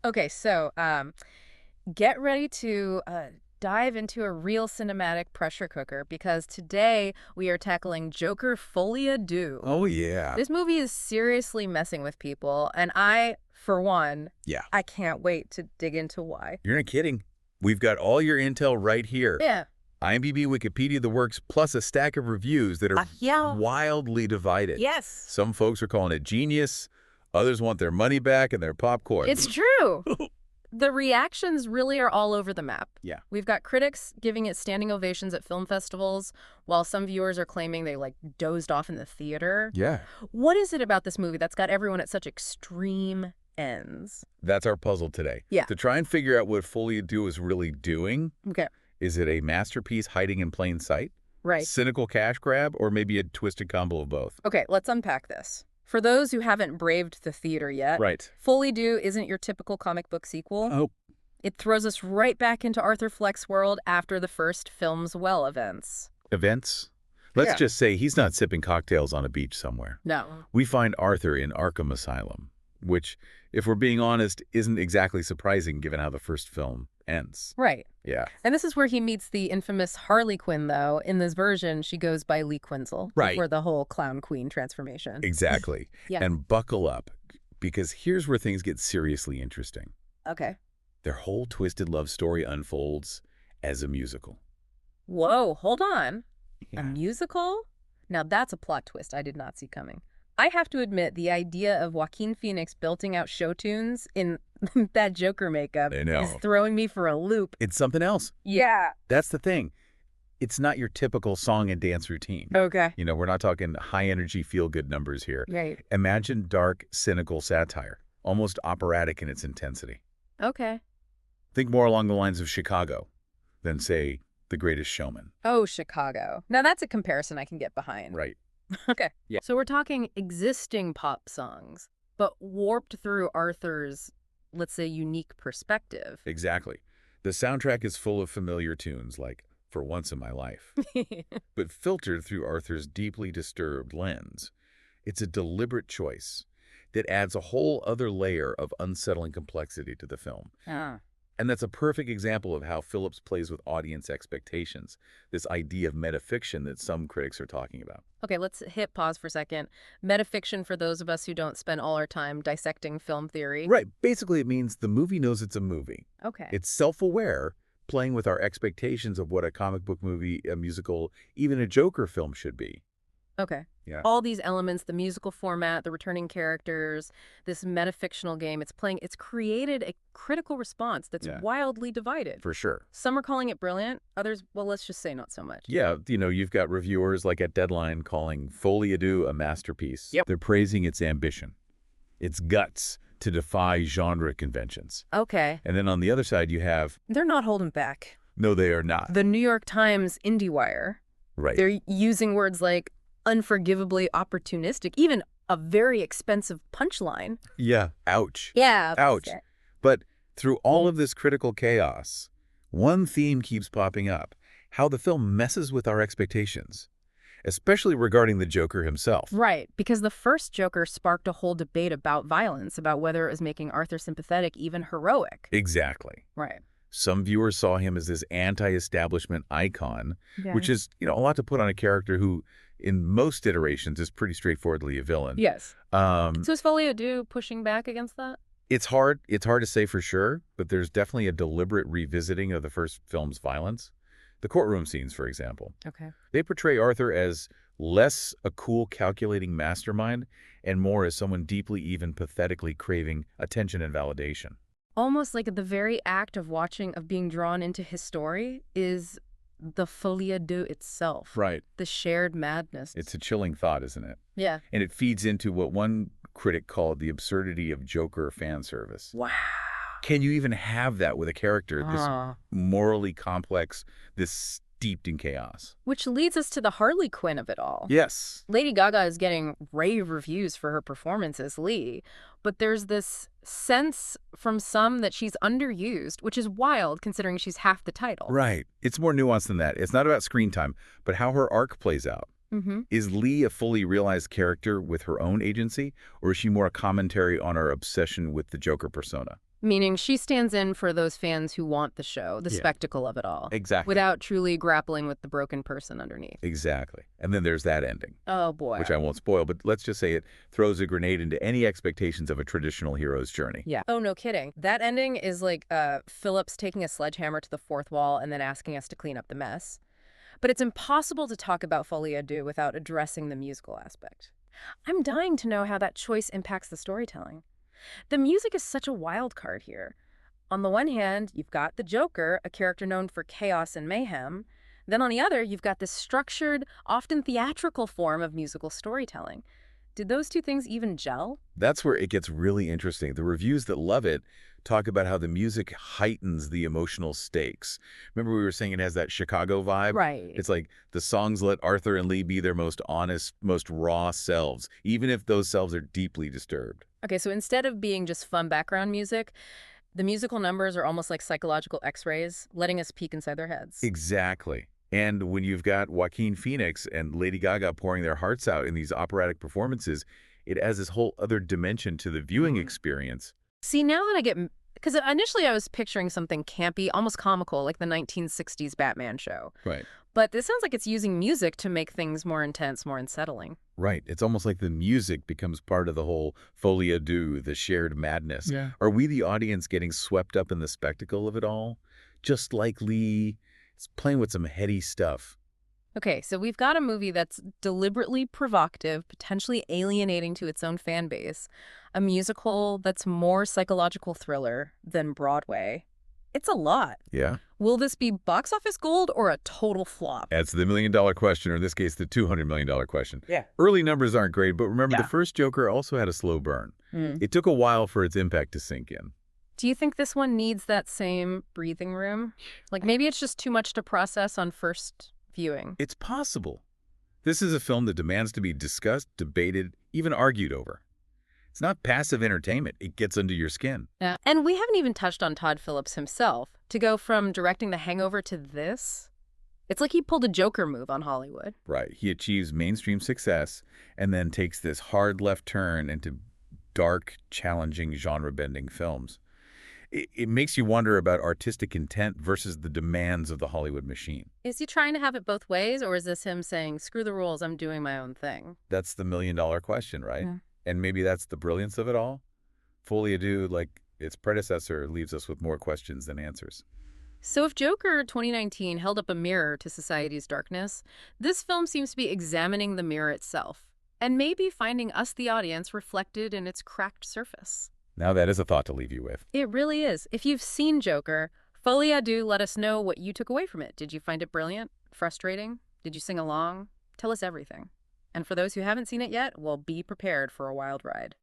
Okay, so get ready to dive into a real cinematic pressure cooker because today we are tackling Joker Folie Deux. Oh, yeah. This movie is seriously messing with people, and I, for one, Yeah. I can't wait to dig into why. You're not kidding. We've got all your intel right here. Yeah. IMDb, Wikipedia, the works, plus a stack of reviews that are Yeah. wildly divided. Yes. Some folks are calling it genius. Others want their money back and their popcorn. It's true. The reactions really are all over the map. Yeah. We've got critics giving it standing ovations at film festivals, while some viewers are claiming they, like, dozed off in the theater. Yeah. What is it about this movie that's got everyone at such extreme ends? That's our puzzle today. Yeah. To try and figure out what Folie Deux is really doing. Okay. Is it a masterpiece hiding in plain sight? Right. Cynical cash grab? Or maybe a twisted combo of both? Okay, let's unpack this. For those who haven't braved the theater yet, Right. Folie Deux isn't your typical comic book sequel. Oh. It throws us right back into Arthur Fleck's world after the first film's well events. Events? Let's Yeah. just say he's not sipping cocktails on a beach somewhere. No. We find Arthur in Arkham Asylum, which, if we're being honest, isn't exactly surprising given how the first film ends. Right. Yeah. And this is where he meets the infamous Harley Quinn, though. In this version, she goes by Lee Quinzel. Right. Before the whole clown queen transformation. Exactly. Yeah. And buckle up, because here's where things get seriously interesting. Okay. Their whole twisted love story unfolds as a musical. Whoa, hold on. A Yeah. musical? Now that's a plot twist I did not see coming. I have to admit, the idea of Joaquin Phoenix belting out show tunes in that Joker makeup I know. is throwing me for a loop. It's something else. Yeah. That's the thing. It's not your typical song and dance routine. Okay. You know, we're not talking high-energy, feel-good numbers here. Right. Imagine dark, cynical satire, almost operatic in its intensity. Okay. Think more along the lines of Chicago than, say, The Greatest Showman. Oh, Chicago. Now that's a comparison I can get behind. Right. Okay. Yeah. So we're talking existing pop songs, but warped through Arthur's, let's say, unique perspective. Exactly. The soundtrack is full of familiar tunes like For Once in My Life, but filtered through Arthur's deeply disturbed lens. It's a deliberate choice that adds a whole other layer of unsettling complexity to the film. Ah. And that's a perfect example of how Phillips plays with audience expectations, this idea of metafiction that some critics are talking about. Okay, let's hit pause for a second. Metafiction, for those of us who don't spend all our time dissecting film theory. Right. Basically, it means the movie knows it's a movie. Okay. It's self-aware, playing with our expectations of what a comic book movie, a musical, even a Joker film should be. Okay. Yeah. All these elements, the musical format, the returning characters, this metafictional game it's created a critical response that's Yeah. wildly divided. For sure. Some are calling it brilliant, others, well, let's just say not so much. Yeah, you know, you've got reviewers like at Deadline calling Folie Deux a masterpiece. Yep. They're praising its ambition, its guts to defy genre conventions. Okay. And then on the other side, you have, They're not holding back. no, they are not. The New York Times IndieWire, Right. they're using words like unforgivably opportunistic, even a very expensive punchline. Yeah. Ouch. Yeah. Ouch. But through all of this critical chaos, one theme keeps popping up: how the film messes with our expectations, especially regarding the Joker himself. Right, because the first Joker sparked a whole debate about violence, about whether it was making Arthur sympathetic, even heroic. Exactly. Right. Some viewers saw him as this anti-establishment icon, which is, you know, a lot to put on a character who, in most iterations, is pretty straightforwardly a villain. Yes. Um, So is Folie Deux pushing back against that? it's hard to say for sure, but there's definitely a deliberate revisiting of the first film's violence. The courtroom scenes, for example. Okay. They portray Arthur as less a cool, calculating mastermind and more as someone deeply, even pathetically craving attention and validation. Almost like the very act of being drawn into his story is the Folie Deux itself. Right. The shared madness. It's a chilling thought, isn't it? Yeah. And it feeds into what one critic called the absurdity of Joker fan service. Wow. Can you even have that with a character this Ah. morally complex, this steeped in chaos? Which leads us to the Harley Quinn of it all. Yes. Lady Gaga is getting rave reviews for her performance as Lee, but there's this sense from some that she's underused, which is wild considering she's half the title. Right. It's more nuanced than that. It's not about screen time, but how her arc plays out. Mm-hmm. Is Lee a fully realized character with her own agency, or is she more a commentary on our obsession with the Joker persona? Meaning she stands in for those fans who want the show, the Yeah, spectacle of it all, exactly. without truly grappling with the broken person underneath. Exactly. And then there's that ending, Oh, boy. which I won't spoil, but let's just say it throws a grenade into any expectations of a traditional hero's journey. Yeah. Oh, no kidding. That ending is like Phillips taking a sledgehammer to the fourth wall and then asking us to clean up the mess. But it's impossible to talk about Folie Deux without addressing the musical aspect. I'm dying to know how that choice impacts the storytelling. The music is such a wild card here. On the one hand, you've got the Joker, a character known for chaos and mayhem. Then on the other, you've got this structured, often theatrical form of musical storytelling. Did those two things even gel? That's where it gets really interesting. The reviews that love it talk about how the music heightens the emotional stakes. Remember we were saying it has that Chicago vibe? Right. It's like the songs let Arthur and Lee be their most honest, most raw selves, even if those selves are deeply disturbed. Okay, so instead of being just fun background music, the musical numbers are almost like psychological x-rays, letting us peek inside their heads. Exactly. And when you've got Joaquin Phoenix and Lady Gaga pouring their hearts out in these operatic performances, it adds this whole other dimension to the viewing experience. See, now that I get... Because initially I was picturing something campy, almost comical, like the 1960s Batman show. Right. But this sounds like it's using music to make things more intense, more unsettling. Right. It's almost like the music becomes part of the whole folie à deux, the shared madness. Yeah. Are we, the audience, getting swept up in the spectacle of it all? Just like Lee, it's playing with some heady stuff. Okay, so we've got a movie that's deliberately provocative, potentially alienating to its own fan base, a musical that's more psychological thriller than Broadway. It's a lot. Yeah. Will this be box office gold or a total flop? That's the million-dollar question, or in this case, the $200 million question. Yeah. Early numbers aren't great, but remember, Yeah. the first Joker also had a slow burn. Mm. It took a while for its impact to sink in. Do you think this one needs that same breathing room? Like maybe it's just too much to process on first viewing. It's possible. This is a film that demands to be discussed, debated, even argued over. It's not passive entertainment. It gets under your skin. Yeah. And we haven't even touched on Todd Phillips himself. To go from directing The Hangover to this, it's like he pulled a Joker move on Hollywood. Right. He achieves mainstream success and then takes this hard left turn into dark, challenging, genre-bending films. It makes you wonder about artistic intent versus the demands of the Hollywood machine. Is he trying to have it both ways, or is this him saying, screw the rules, I'm doing my own thing? That's the million-dollar question, right? Yeah. And maybe that's the brilliance of it all. Folie à deux, like its predecessor, leaves us with more questions than answers. So if Joker 2019 held up a mirror to society's darkness, this film seems to be examining the mirror itself, and maybe finding us, the audience, reflected in its cracked surface. Now that is a thought to leave you with. It really is. If you've seen Joker, Folie à deux, let us know what you took away from it. Did you find it brilliant? Frustrating? Did you sing along? Tell us everything. And for those who haven't seen it yet, well, be prepared for a wild ride.